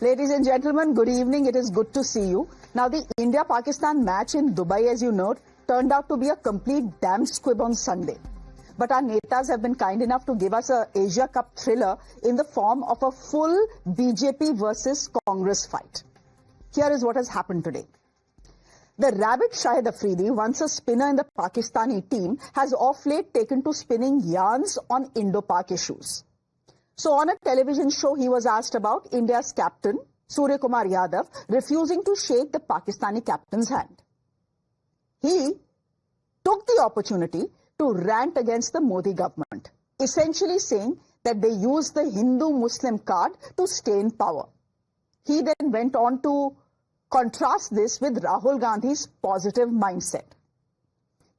Ladies and gentlemen, good evening. It is good to see you. Now, the India-Pakistan match in Dubai, as you know, turned out to be a complete damn squib on Sunday. But our netas have been kind enough to give us a Asia Cup thriller in the form of a full BJP versus Congress fight. Here is what has happened today. The rabbit Shahid Afridi, once a spinner in the Pakistani team, has off late taken to spinning yarns on Indo-Pak issues. So on a television show, he was asked about India's captain, Surya Kumar Yadav, refusing to shake the Pakistani captain's hand. He took the opportunity to rant against the Modi government, essentially saying that they use the Hindu-Muslim card to stay in power. He then went on to contrast this with Rahul Gandhi's positive mindset.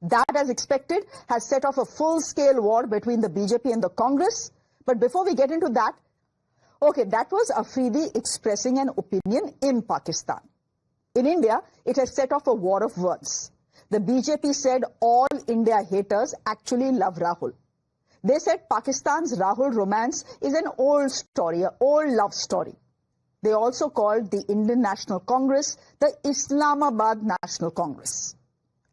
That, as expected, has set off a full-scale war between the BJP and the Congress. But before we get into that, okay, that was Afridi expressing an opinion in Pakistan. In India, it has set off a war of words. The BJP said all India haters actually love Rahul. They said Pakistan's Rahul romance is an old story, an old love story. They also called the Indian National Congress the Islamabad National Congress.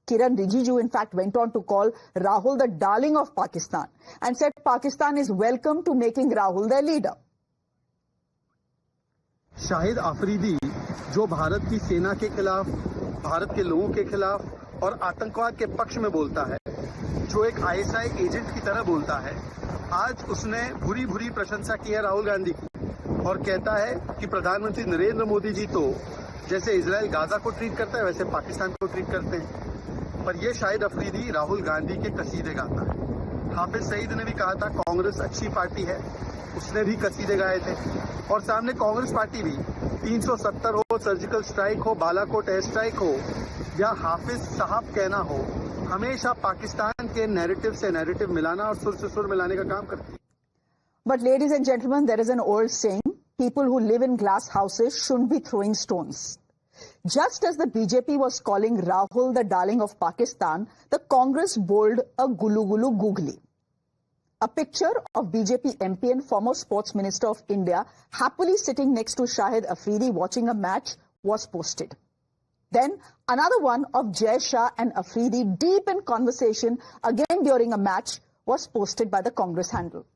Kiran Rijiju, in fact, went on to call Rahul the darling of Pakistan and said Pakistan is welcome to making Rahul their leader. Shahid Afridi जो भारत की सेना के खिलाफ, भारत के लोगों के खिलाफ और आतंकवाद के पक्ष में बोलता है, जो एक आईएसआई एजेंट की तरह बोलता है, आज उसने भूरी भूरी प्रशंसा की है राहुल गांधी की और कहता है कि प्रधानमंत्री नरेंद्र मोदी जी तो जैसे इजराइल गाजा को ट्रीट करता है वैसे पाकिस्तान को ट्रीट करते हैं। पर ये शाहिद अफरीदी राहुल गांधी के कसीदे गाता है। हाफिज सईद ने भी कहा था कांग्रेस अच्छी पार्टी है, उसने भी कसीदे गाए थे और सामने कांग्रेस पार्टी भी 370 हो, सर्जिकल स्ट्राइक हो, बालाकोट एयर स्ट्राइक हो या हाफिज साहब कहना हो, हमेशा पाकिस्तान के नैरेटिव से नैरेटिव मिलाना और सुर से सुर मिलाने का काम करती है। But ladies and gentlemen, there is an old saying, people who live in glass houses shouldn't be throwing stones. Just as the BJP was calling Rahul the darling of Pakistan, the Congress bowled a Gulu Gulu googly. A picture of BJP MP and former Sports Minister of India happily sitting next to Shahid Afridi watching a match was posted. Then another one of Jai Shah and Afridi deep in conversation again during a match was posted by the Congress handle.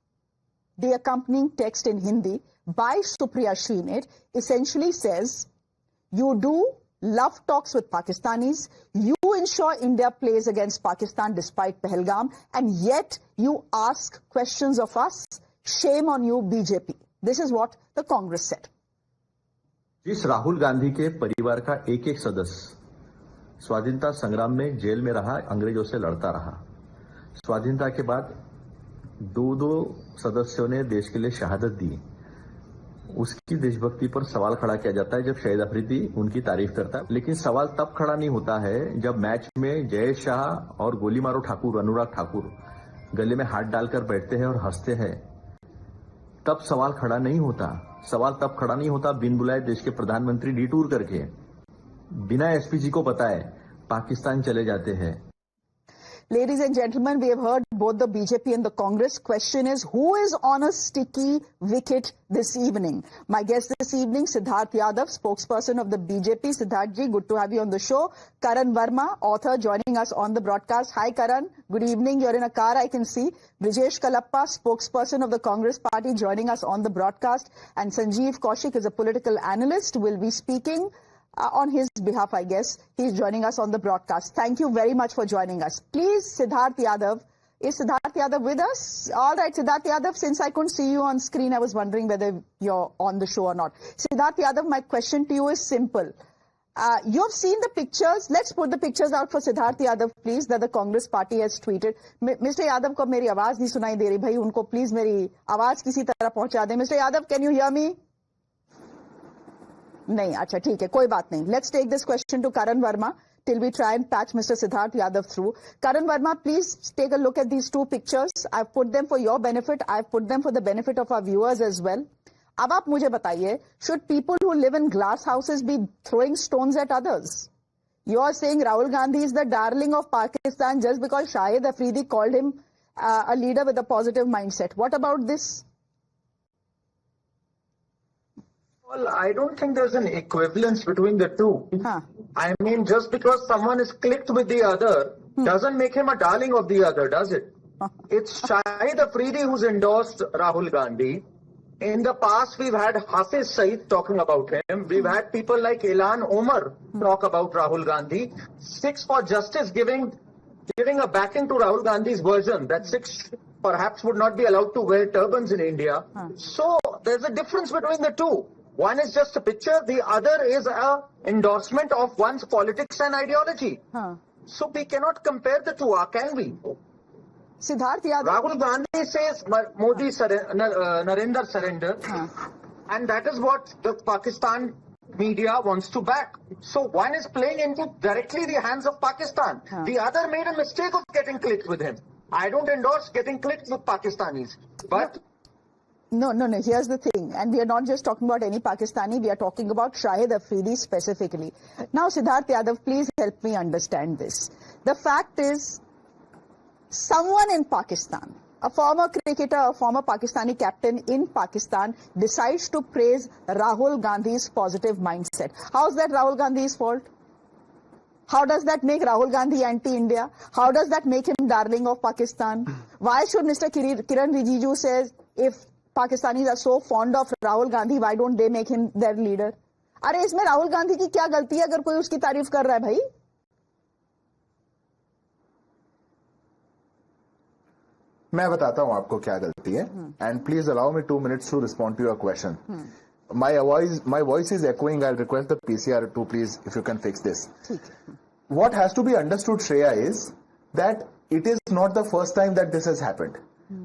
The accompanying text in Hindi by Supriya Srinath essentially says, you do love talks with Pakistanis, you ensure India plays against Pakistan despite Pahalgam, and yet you ask questions of us. Shame on you, BJP. This is what the Congress said. जिस राहुल गांधी के परिवार का एक एक सदस्य स्वाधीनता संग्राम में जेल में रहा, अंग्रेजों से लड़ता रहा, स्वाधीनता के बाद दो सदस्यों ने देश के लिए शहादत दी, उसकी देशभक्ति पर सवाल खड़ा किया जाता है जब शहीद अफरीदी उनकी तारीफ करता है। लेकिन सवाल तब खड़ा नहीं होता है जब मैच में जय शाह और गोली मारो ठाकुर, अनुराग ठाकुर गले में हाथ डालकर बैठते हैं और हंसते हैं, तब सवाल खड़ा नहीं होता। सवाल तब खड़ा नहीं होता बिन बुलाए देश के प्रधानमंत्री डिटूर करके बिना एसपीजी को बताए पाकिस्तान चले जाते हैं। Ladies and gentlemen, we have heard both the BJP and the Congress. Question is, who is on a sticky wicket this evening? My guest this evening, Siddharth Yadav, spokesperson of the BJP. Siddharth ji, good to have you on the show. Karan Verma, author, joining us on the broadcast. Hi Karan, good evening. You're in a car, I can see. Brijesh Kalappa, spokesperson of the Congress party, joining us on the broadcast. And Sanjeev Kaushik is a political analyst, will be speaking on his behalf, I guess. He's joining us on the broadcast. Thank you very much for joining us. Please, Siddharth Yadav. Is Siddharth Yadav with us? All right, Siddharth Yadav, since I couldn't see you on screen, I was wondering whether you're on the show or not. Siddharth Yadav, my question to you is simple. You've seen the pictures. Let's put the pictures out for Siddharth Yadav, please, that the Congress party has tweeted. Mr. Yadav को मेरी आवाज नहीं सुनाई दे रही भाई, उनको please मेरी आवाज किसी तरह पहुंचा दें. Mr. Yadav, can you hear me? नहीं, अच्छा ठीक है, कोई बात नहीं. Let's take this question to Karan Verma till we try and patch Mr. Siddharth Yadav through. Karan Verma, please take a look at these two pictures. I've put them for your benefit. I've put them for the benefit of our viewers as well. अब आप मुझे बताइए, should people who live in glass houses be throwing stones at others? You are saying Rahul Gandhi is the darling of Pakistan just because Shahid Afridi called him a leader with a positive mindset. What about this? Well, I don't think there's an equivalence between the two. Huh. I mean, just because someone is clicked with the other doesn't make him a darling of the other, does it? It's Shahid Afridi who's endorsed Rahul Gandhi. In the past, we've had Hafiz Saeed talking about him. We've had people like Ilan Omar talk about Rahul Gandhi. Six for Justice giving a backing to Rahul Gandhi's version that Sikhs perhaps would not be allowed to wear turbans in India. So there's a difference between the two. One is just a picture, the other is a endorsement of one's politics and ideology. So we cannot compare the two, can we? Siddharth Yadav. Rahul Gandhi says Modi Narendra surrender, and that is what the Pakistan media wants to back. So one is playing into directly the hands of Pakistan. The other made a mistake of getting clicked with him. I don't endorse getting clicked with Pakistanis, but No. Here's the thing. And we are not just talking about any Pakistani. We are talking about Shahid Afridi specifically. Now, Siddharth Yadav, please help me understand this. The fact is, someone in Pakistan, a former cricketer, a former Pakistani captain in Pakistan, decides to praise Rahul Gandhi's positive mindset. How's that Rahul Gandhi's fault? How does that make Rahul Gandhi anti-India? How does that make him darling of Pakistan? Why should Mr. Kiran Rijiju says, if Pakistanis are so fond of Rahul Gandhi, why don't they make him their leader? अरे इसमें राहुल गांधी की क्या गलती है अगर कोई उसकी तारीफ कर रहा है भाई? मैं बताता हूं आपको क्या गलती है and please allow me 2 minutes to respond to your question. My voice is echoing. I'll request the PCR to please, if you can fix this. What has to be understood, Shreya, is that it is not the first time that this has happened.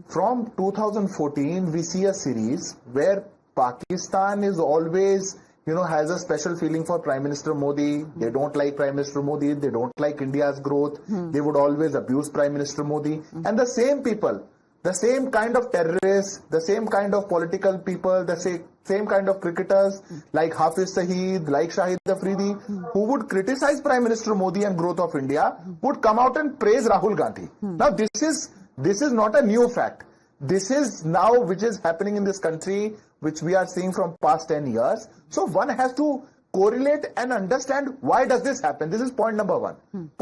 From 2014, we see a series where Pakistan is always, has a special feeling for Prime Minister Modi. They don't like Prime Minister Modi. They don't like India's growth. They would always abuse Prime Minister Modi. And the same people, the same kind of terrorists, the same kind of political people, the same kind of cricketers like Hafiz Saeed, like Shahid Afridi, who would criticize Prime Minister Modi and growth of India, would come out and praise Rahul Gandhi. Now, this is not a new fact. This is now which is happening in this country, which we are seeing from past 10 years. So one has to correlate and understand why does this happen. This is point number one.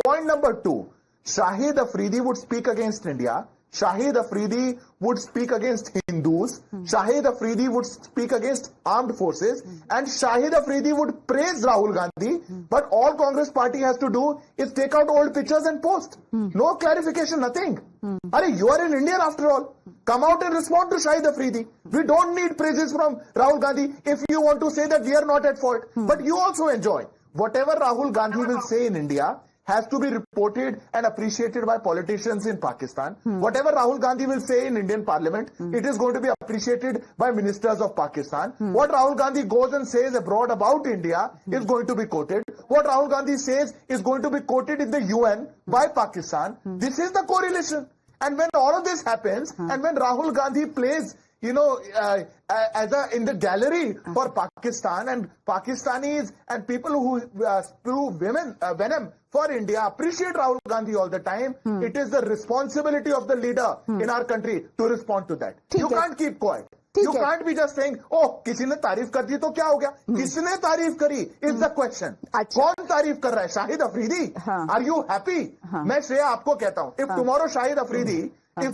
Point number two, Shahid Afridi would speak against India. Shahid Afridi would speak against Hindus. Shahid Afridi would speak against armed forces. And Shahid Afridi would praise Rahul Gandhi. But all Congress party has to do is take out old pictures and post. No clarification, nothing. You are in India after all. Come out and respond to Shahid Afridi. We don't need praises from Rahul Gandhi if you want to say that we are not at fault. But you also enjoy. Whatever Rahul Gandhi will say in India has to be reported and appreciated by politicians in Pakistan. Whatever Rahul Gandhi will say in Indian Parliament, it is going to be appreciated by ministers of Pakistan. What Rahul Gandhi goes and says abroad about India is going to be quoted. What Rahul Gandhi says is going to be quoted in the UN by Pakistan. This is the correlation. And when all of this happens, and when Rahul Gandhi plays, in the gallery for Pakistan, and Pakistanis and people who spew venom for India appreciate Rahul Gandhi all the time, it is the responsibility of the leader in our country to respond to that. You can't keep quiet. You can't be just saying, oh, किसी ने तारीफ कर दी तो क्या हो गया? किसने तारीफ करी is the question. कौन तारीफ कर रहा है? Shahid Afridi? Are you happy? मैं श्रेया आपको कहता हूँ. If tomorrow Shahid Afridi, if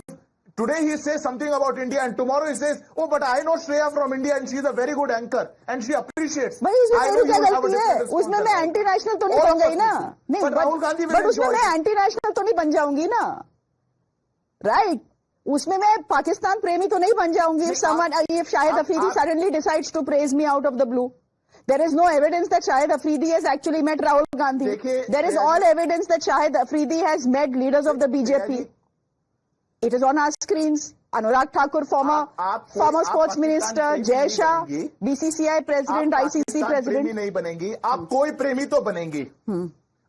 today he says something about India and tomorrow he says, oh, but I know Shreya from India and she's a very good anchor and she appreciates. भाई उसमें मेरी क्या गलती है? उसमें मैं anti national तो नहीं बन गई ना? नहीं, बट उसमें मैं एंटी नेशनल तो नहीं बन जाऊंगी ना? Right? उसमें मैं पाकिस्तान प्रेमी तो नहीं बन जाऊंगी if Shahid Afridi suddenly decides to praise me out of the blue. There is no evidence that Shahid Afridi has actually met Rahul Gandhi. There is all evidence that Shahid Afridi has met leaders of the BJP. It is on our screens. Anurag Thakur, former sports minister, Jay Shah, BCCI president, ICC president. प्रेमी नहीं बनेंगी, आप कोई प्रेमी तो बनेंगी.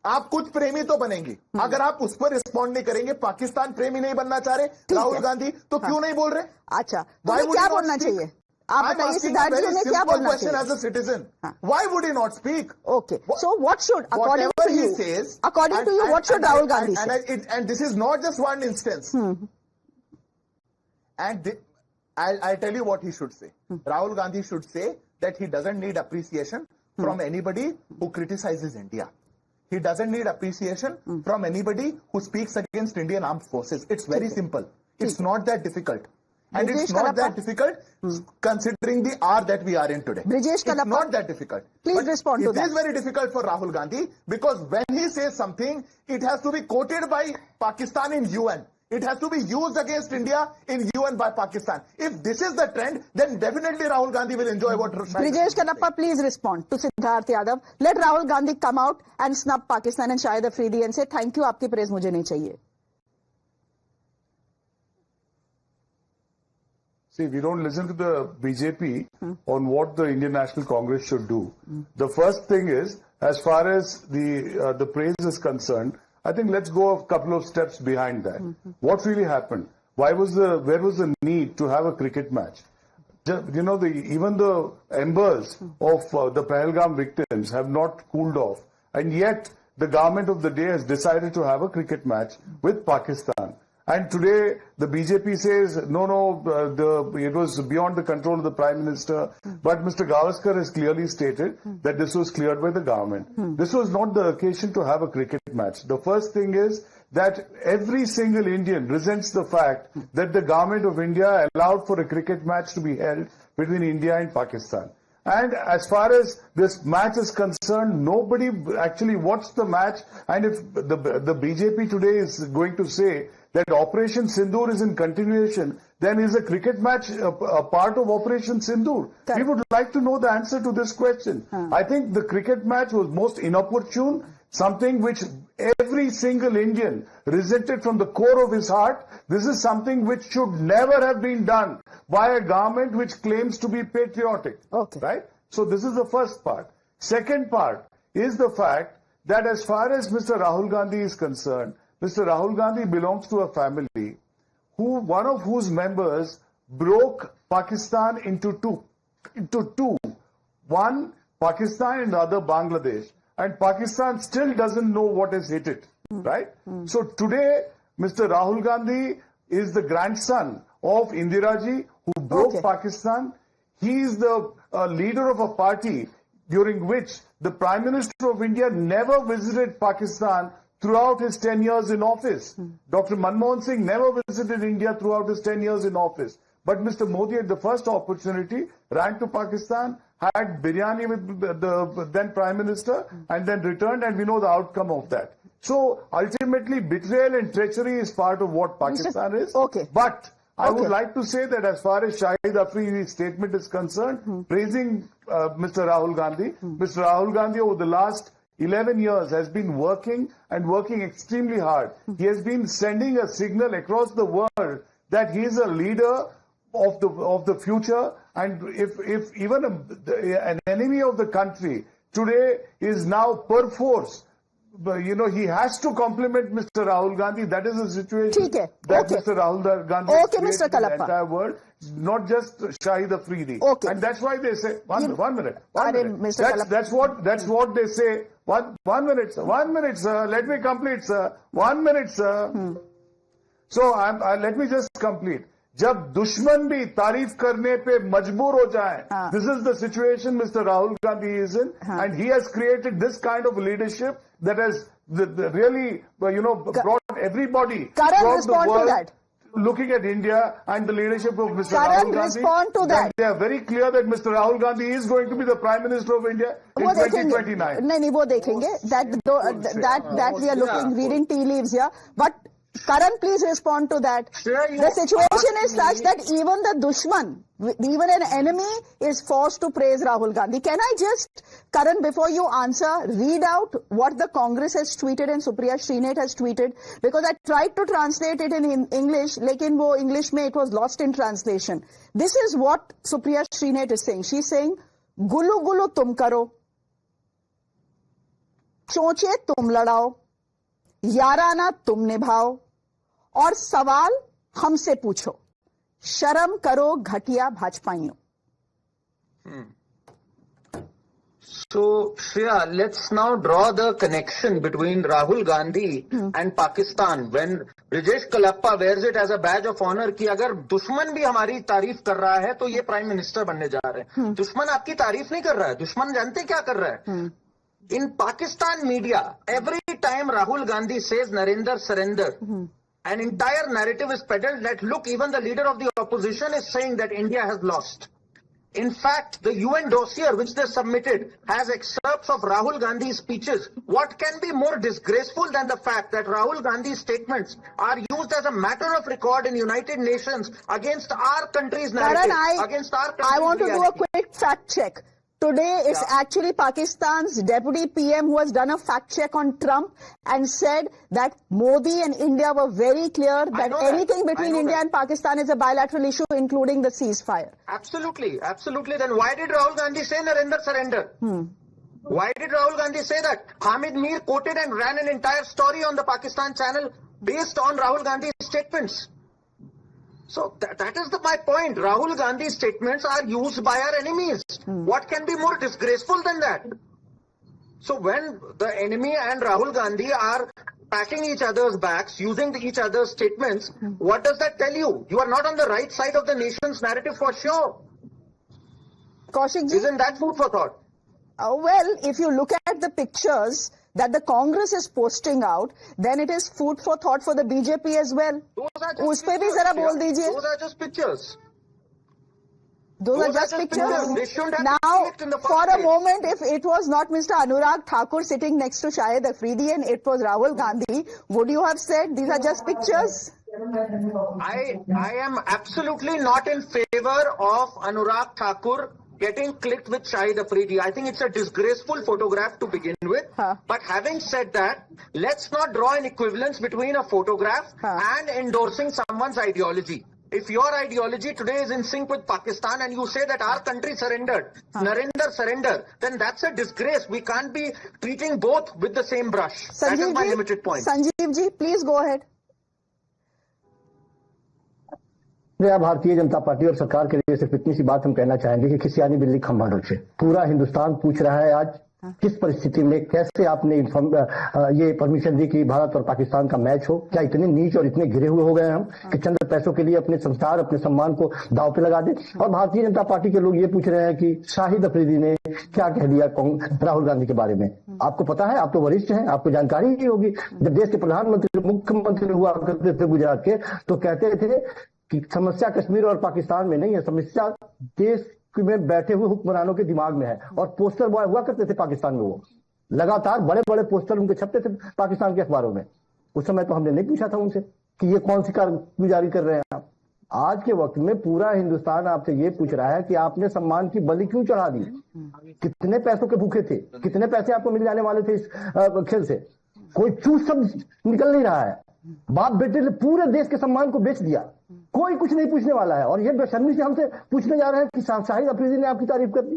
आप कुछ प्रेमी तो बनेंगी. अगर आप उस पर रिस्पॉन्ड नहीं करेंगे, पाकिस्तान प्रेमी नहीं बनना चाह रहे राहुल गांधी, तो क्यों नहीं बोल रहे? अच्छा, तो क्या बोलना चाहिए? आप बताइए सिद्धार्थ जी, उन्हें क्या बोलना चाहिए? As a citizen, why would he not speak? Okay, so what should, according to you, what should Rahul Gandhi say? And this is not just one instance. And I'll tell you what he should say. Rahul Gandhi should say, that he doesn't need appreciation from anybody who criticizes India. He doesn't need appreciation from anybody who speaks against Indian armed forces. It's very simple. It's not that difficult. And it's not that difficult considering the hour that we are in today. It's not that difficult. Please respond to that. It is very difficult for Rahul Gandhi because when he says something, it has to be quoted by Pakistan in UN. It has to be used against India in UN by Pakistan. If this is the trend, then definitely Rahul Gandhi will enjoy what Shahid. Brijesh Kanappa, please respond to Siddharth Yadav. Let Rahul Gandhi come out and snub Pakistan and Shahid Afridi and say, thank you, aapki praise mujhe nahi chahiye. See, we don't listen to the BJP on what the Indian National Congress should do. The first thing is, as far as the praise is concerned, I think let's go a couple of steps behind that. What really happened? Where was the need to have a cricket match? You know, even the embers of the Pahalgam victims have not cooled off, and yet the government of the day has decided to have a cricket match with Pakistan. And today the BJP says, no, it was beyond the control of the Prime Minister. But Mr. Gavaskar has clearly stated that this was cleared by the government. This was not the occasion to have a cricket match. The first thing is that every single Indian resents the fact that the government of India allowed for a cricket match to be held between India and Pakistan. And as far as this match is concerned, nobody actually watched the match. And if the BJP today is going to say that Operation Sindoor is in continuation, then is a cricket match a part of Operation Sindoor? We would like to know the answer to this question. I think the cricket match was most inopportune, something which every single Indian resented from the core of his heart. This is something which should never have been done by a government which claims to be patriotic. Okay. Right? So this is the first part. Second part is the fact that as far as Mr. Rahul Gandhi is concerned, Mr. Rahul Gandhi belongs to a family one of whose members broke Pakistan into two. One, Pakistan, and the other, Bangladesh. And Pakistan still doesn't know what has hit it, right? So today, Mr. Rahul Gandhi is the grandson of Indira Ji, who broke Pakistan. He is the leader of a party during which the Prime Minister of India never visited Pakistan throughout his 10 years in office. Dr. Manmohan Singh never visited India throughout his 10 years in office. But Mr. Modi, at the first opportunity, ran to Pakistan, had biryani with the then Prime Minister, and then returned, and we know the outcome of that. So, ultimately, betrayal and treachery is part of what Pakistan is. Okay. But I would like to say that as far as Shahid Afridi's statement is concerned, praising Mr. Rahul Gandhi, Mr. Rahul Gandhi over the last 11 years has been working extremely hard. He has been sending a signal across the world that he is a leader of the future, and if even an enemy of the country today is now perforce, he has to compliment Mr. Rahul Gandhi. That is the situation that Mr. Rahul Gandhi created in the entire world, not just Shahid Afridi. And that's why they say, one minute. That's what they say. One minute, sir. Let me complete, sir. 1 minute, sir. So let me just complete. जब दुश्मन भी तारीफ करने पे मजबूर हो जाए, this is the situation Mr. Rahul Gandhi is in, and he has created this kind of leadership that has really, brought everybody throughout the world looking at India and the leadership of Mr. Rahul Gandhi. Respond to that. They are very clear that Mr. Rahul Gandhi is going to be the Prime Minister of India in 2029. नहीं, वो देखेंगे. That we are reading tea leaves here, but Karan, please respond to that. The situation is such that even the dushman, even an enemy, is forced to praise Rahul Gandhi. Can I just, Karan, before you answer, read out what the Congress has tweeted and Supriya Shreya has tweeted? Because I tried to translate it in English, lekin wo English mein it was lost in translation. This is what Supriya Shreya is saying. She's saying, Gulu Gulu tum karo, चोंचे तुम लड़ाओ, याराना तुम निभाओ, और सवाल हमसे पूछो, शर्म करो घटिया भाजपाइयों. So, Shreya, let's now draw the connection between Rahul Gandhi and Pakistan. When Brijesh Kalappa wears it as a badge of honor कि अगर दुश्मन भी हमारी तारीफ कर रहा है तो ये प्राइम मिनिस्टर बनने जा रहे हैं. दुश्मन आपकी तारीफ नहीं कर रहा है. दुश्मन जानते क्या कर रहा है? In Pakistan media, every time Rahul Gandhi says Narendra surrender, an entire narrative is peddled that look, even the leader of the opposition is saying that India has lost. In fact, the UN dossier which they submitted has excerpts of Rahul Gandhi's speeches. What can be more disgraceful than the fact that Rahul Gandhi's statements are used as a matter of record in United Nations against our country's narrative, against our country's I want to reality. do a quick fact check. Today, it's actually Pakistan's deputy PM who has done a fact check on Trump and said that Modi and India were very clear that anything between India and Pakistan is a bilateral issue, including the ceasefire. Absolutely, absolutely. Then why did Rahul Gandhi say Narendra surrender? Why did Rahul Gandhi say that? Hamid Mir quoted and ran an entire story on the Pakistan channel based on Rahul Gandhi's statements. So that is my point. Rahul Gandhi's statements are used by our enemies. What can be more disgraceful than that? So when the enemy and Rahul Gandhi are patting each other's backs, using each other's statements, what does that tell you? You are not on the right side of the nation's narrative for sure. Kaushik ji? Isn't that food for thought? Well, if you look at the pictures that the Congress is posting out, then it is food for thought for the BJP as well. Those are just pictures. Those are just pictures. They shouldn't have Now, been in the for first a place. moment, if it was not Mr. Anurag Thakur sitting next to Shahid Afridi and it was Rahul Gandhi, would you have said these are just pictures? I am absolutely not in favor of Anurag Thakur getting clicked with Shahid Afridi. I think it's a disgraceful photograph to begin with. But having said that, let's not draw an equivalence between a photograph and endorsing someone's ideology. If your ideology today is in sync with Pakistan and you say that our country surrendered, Narendra surrender, then that's a disgrace. We can't be treating both with the same brush. That is my limited point. Sanjeev ji, please go ahead. Bharatiya Janata party और सरकार के लिए सिर्फ इतनी सी बात हम कहना चाहेंगे कि खिसियानी बिल्ली खंभा से पूरा हिंदुस्तान पूछ रहा है आज किस परिस्थिति में कैसे आपने ये परमिशन दी कि भारत और पाकिस्तान का मैच हो. क्या इतने नीच और इतने घिरे हुए हो गए हम कि चंद पैसों के लिए अपने संस्कार अपने सम्मान को दांव पे लगा दें. और भारतीय जनता पार्टी के लोग ये पूछ रहे हैं कि शाहिद अफरीदी ने क्या कह दिया राहुल गांधी के बारे में. आपको पता है, आप तो वरिष्ठ हैं, आपको जानकारी ही होगी. जब देश के प्रधानमंत्री मुख्यमंत्री हुआ करते थे गुजरात के, तो कहते थे कि समस्या कश्मीर और पाकिस्तान में नहीं है, समस्या देश में बैठे हुए हुक्मरानों के दिमाग में है. और पोस्टर बॉय हुआ करते थे पाकिस्तान में, वो लगातार बड़े बड़े पोस्टर उनके छपते थे पाकिस्तान के अखबारों में. उस समय तो हमने नहीं पूछा था उनसे कि ये कौन सी कारगुजारी कर रहे हैं आप. आज के वक्त में पूरा हिंदुस्तान आपसे ये पूछ रहा है कि आपने सम्मान की बलि क्यों चढ़ा दी. कितने पैसों के भूखे थे, कितने पैसे आपको मिल जाने वाले थे इस खेल से. कोई चूस सब निकल नहीं रहा है. बाप बेटे ने पूरे देश के सम्मान को बेच दिया, कोई कुछ नहीं पूछने वाला है. और ये बेशर्मी से हमसे पूछने जा रहे हैं कि शाहिद अफरीदी ने आपकी तारीफ कर दी.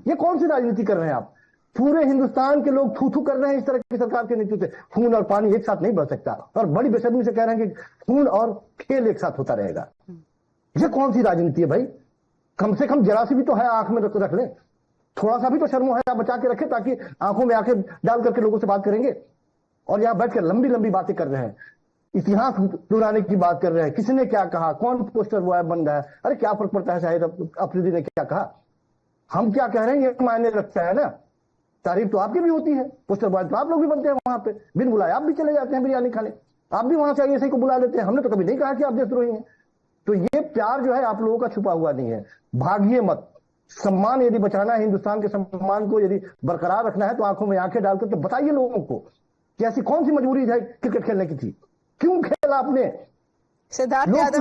ये कौन सी राजनीति कर रहे हैं आप. पूरे हिंदुस्तान के लोग थू थू कर रहे हैं इस तरह की सरकार के नीति से. खून और पानी एक साथ नहीं बह सकता. और बड़ी बेशर्मी से कह रहे हैं कि खून और खेल एक साथ होता रहेगा. ये कौन सी राजनीति है भाई. कम से कम जरा सी भी तो है आंख में रख ले, थोड़ा सा भी तो शर्म है बचा के रखे, ताकि आंखों में आंखें डाल करके लोगों से बात करेंगे. और यहां बैठकर लंबी लंबी बातें कर रहे हैं, इतिहास दोहराने की बात कर रहे हैं. किसने क्या कहा, कौन पोस्टर बॉय बन रहा है. अरे क्या फर्क पड़ता है शाहिद अफरीदी ने क्या कहा, हम क्या कह रहे हैं ये मायने रखता है ना. तारीफ तो आपकी भी होती है, पोस्टर बॉय तो आप लोग भी बनते हैं वहां पे, बिन बुलाए आप भी चले जाते हैं बिरयानी खाने. आप भी वहां से आईएसआई को बुला लेते हैं. हमने तो कभी नहीं कहा कि आप देशद्रोही हैं. तो ये प्यार जो है आप लोगों का छुपा हुआ नहीं है. भागिए मत. सम्मान यदि बचाना है, हिंदुस्तान के सम्मान को यदि बरकरार रखना है, तो आंखों में आंखें डालकर तो बताइए लोगों को कि ऐसी कौन सी मजबूरी है क्रिकेट खेलने की थी, क्यों खेला आपने. सिद्धार्थ यादव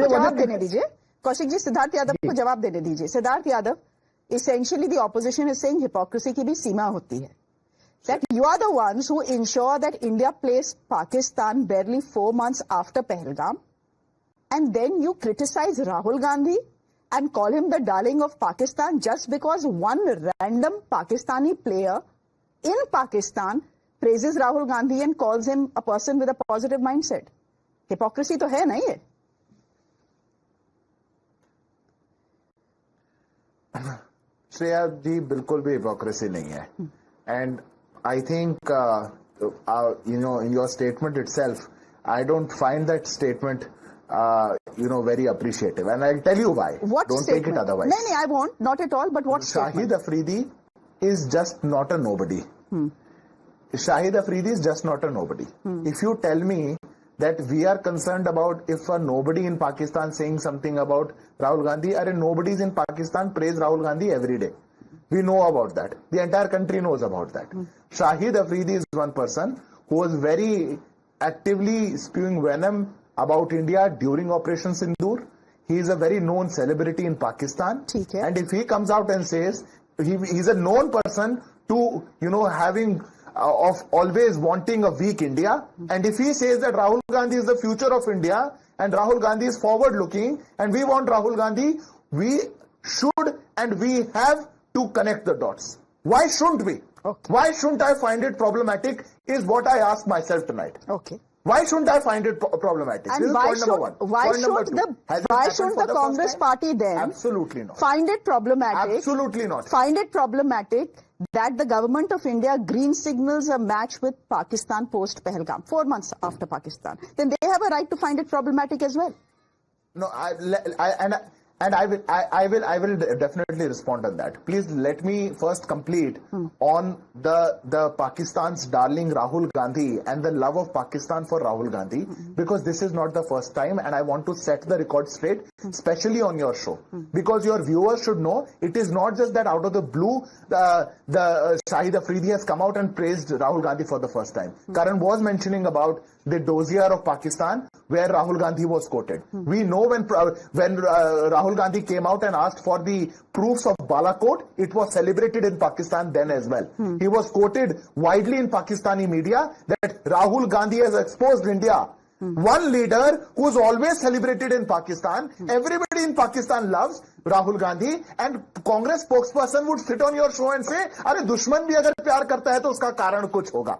को जवाब देने दीजिए. कौशिक जी, सिद्धार्थ यादव को जवाब देने दीजिए. Siddharth Yadav, essentially the opposition is saying hypocrisy की भी सीमा होती है. That you are the ones who ensure that India plays Pakistan barely 4 months after Pahalgam, and then you criticize Rahul Gandhi and call him the darling of Pakistan just because one random Pakistani player in Pakistan praises Rahul Gandhi and calls him a person with a positive mindset. Hypocrisy तो है ना ये. श्रेया जी बिल्कुल भी hypocrisy नहीं है. And I think in your statement itself, I don't find that statement very appreciative, and I'll tell you why. What don't statement? Take it otherwise. No, I won't, not at all. But what Shahid statement? Afridi is just not a nobody. Shahid Afridi is just not a nobody. If you tell me that we are concerned about if a nobody in Pakistan saying something about Rahul Gandhi, nobodies in Pakistan praise Rahul Gandhi every day. We know about that. The entire country knows about that. Shahid Afridi is one person who was very actively spewing venom about India during Operation Sindoor. He is a very known celebrity in Pakistan. And if he comes out and says, he's a known person to, having of always wanting a weak India. And if he says that Rahul Gandhi is the future of India and Rahul Gandhi is forward looking and we want Rahul Gandhi, we should and we have to connect the dots. Why shouldn't we? Okay. Why shouldn't I find it problematic is what I ask myself tonight. Okay. Why shouldn't I find it problematic? And this is point number one. Why shouldn't the Congress party then absolutely not find it problematic? Absolutely not. Find it problematic that the government of India green signals a match with Pakistan post Pahalgam, 4 months after Pakistan. Then they have a right to find it problematic as well. No, I will definitely respond on that. Please let me first complete on the Pakistan's darling Rahul Gandhi and the love of Pakistan for Rahul Gandhi, because this is not the first time, and I want to set the record straight, especially on your show, because your viewers should know it is not just that out of the blue the Shahid Afridi has come out and praised Rahul Gandhi for the first time. Karan was mentioning about the dossier of Pakistan where Rahul Gandhi was quoted. We know when Rahul Gandhi came out and asked for the proofs of Balakot, it was celebrated in Pakistan then as well. He was quoted widely in Pakistani media that Rahul Gandhi has exposed India. One leader who's always celebrated in Pakistan. Everybody in Pakistan loves Rahul Gandhi, and Congress spokesperson would sit on your show and say, अरे दुश्मन भी अगर प्यार करता है तो उसका कारण कुछ होगा.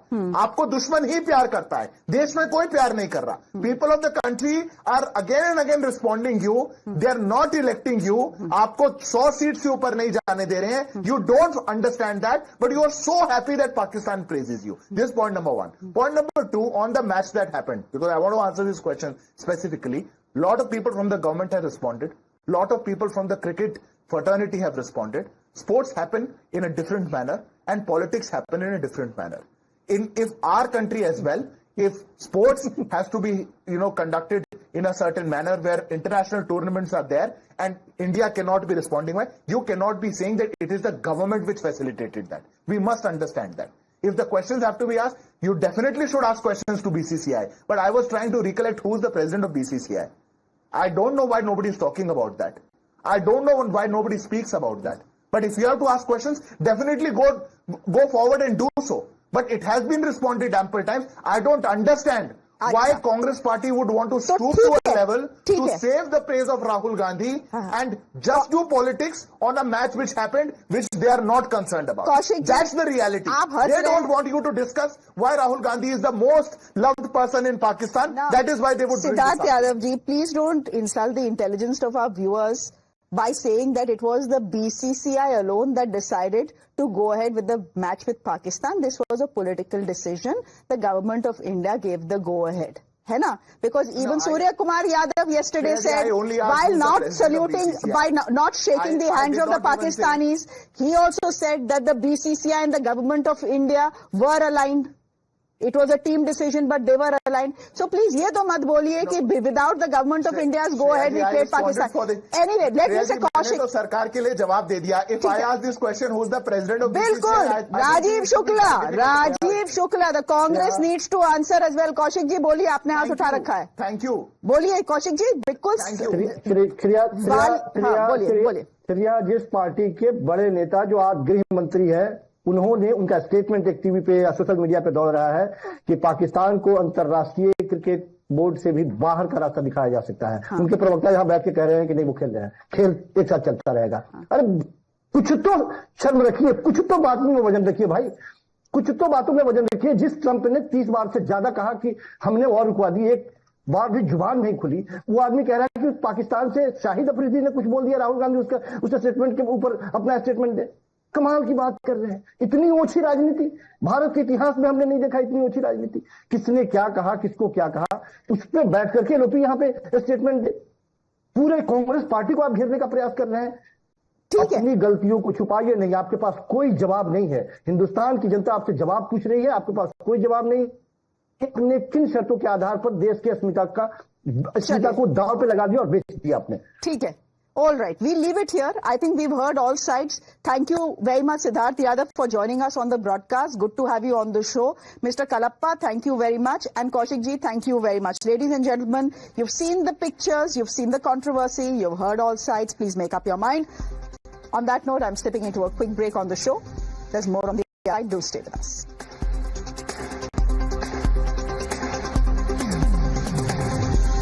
आपको दुश्मन ही प्यार करता है, देश में कोई प्यार नहीं कर रहा. People of the country are again and again responding you. They are not electing you. आपको 100 सीट से ऊपर नहीं जाने दे रहे हैं. You don't understand that, but you are so happy that Pakistan praises you. This is point number one. Point number two, on the match that happened, because I want to answer this question specifically. Lot of people from the government have responded. Lot of people from the cricket fraternity have responded. Sports happen in a different manner and politics happen in a different manner. If our country as well, if sports has to be, conducted in a certain manner where international tournaments are there and India cannot be responding well, you cannot be saying that it is the government which facilitated that. We must understand that. If the questions have to be asked, you definitely should ask questions to BCCI. But I was trying to recollect who is the president of BCCI. I don't know why nobody is talking about that. I don't know why nobody speaks about that. But if you have to ask questions, definitely go forward and do so. But it has been responded ample times. I don't understand why Congress party would want to stoop to a level to save the praise of Rahul Gandhi and just do politics on a match which happened, which they are not concerned about. That's the reality. They don't want you to discuss why Rahul Gandhi is the most loved person in Pakistan. That is why they would bring this up. Siddharth Yadav ji, please don't insult the intelligence of our viewers by saying that it was the BCCI alone that decided to go ahead with the match with Pakistan. This was a political decision. The government of India gave the go-ahead. है ना? Because even Surya Kumar Yadav yesterday said, while not saluting, by not shaking the hands of the Pakistanis, he also said that the BCCI and the government of India were aligned. It was a team decision, but they were aligned. So please, ये तो मत बोलिए कि without the government of India's go-ahead, we played Pakistan. Anyway, let me say Kaushik. तो सरकार के लिए जवाब दे दिया. If I ask this question, who's the president of BCCI? बिल्कुल, Rajiv Shukla. The Congress needs to answer as well. Kaushik जी बोलिए, आपने हाथ उठा रखा है. Thank you. बोलिए कौशिक जी, बिल्कुल. श्रेया, जिस पार्टी के बड़े नेता जो आज गृह मंत्री है, उन्होंने उनका स्टेटमेंट एक टीवी पे या सोशल मीडिया पे दौड़ रहा है कि पाकिस्तान को अंतर्राष्ट्रीय क्रिकेट बोर्ड से भी बाहर का रास्ता दिखाया जा सकता है. उनके प्रवक्ता यहां बैठ के कह रहे हैं कि नहीं, वो खेल रहे हैं, खेल एक साथ चलता रहेगा. अरे कुछ तो शर्म रखिए, कुछ तो बातों में वजन रखिए भाई, कुछ तो बातों में वजन रखिए. जिस ट्रंप ने 30 बार से ज्यादा कहा कि हमने वॉर रुकवा दी, एक बात भी जुबान नहीं खुली। वो आदमी कह रहा है कि पाकिस्तान से शाहिद अफरीदी ने कुछ बोल दिया, राहुल गांधी उसका स्टेटमेंट के ऊपर अपना स्टेटमेंट दे। कमाल की बात कर रहे हैं। इतनी ओछी राजनीति भारत के इतिहास में हमने नहीं देखा। इतनी ओछी राजनीति, किसने क्या कहा, किसको क्या कहा, उस पर बैठ करके लोग यहाँ पे स्टेटमेंट दे। पूरे कांग्रेस पार्टी को आप घेरने का प्रयास कर रहे हैं। अपनी गलतियों को छुपाइए नहीं, आपके पास कोई जवाब नहीं है। हिंदुस्तान की जनता आपसे जवाब पूछ रही है, आपके पास कोई जवाब नहीं। ने किन शर्तों के आधार पर देश की अस्मिता को दांव पे लगा दिया और बेच दिया आपने। ठीक है, all right, we'll leave it here. I think we've heard all sides. Thank you very much, Siddharth Yadav, for joining us on the broadcast. Good to have you on the show. Mr. Kalappa, thank you very much. And Kaushik ji, thank you very much. Ladies and gentlemen, you've seen the pictures, you've seen the controversy, you've heard all sides. Please make up your mind. On that note, I'm stepping into a quick break on the show. There's more on the side. Do stay with us.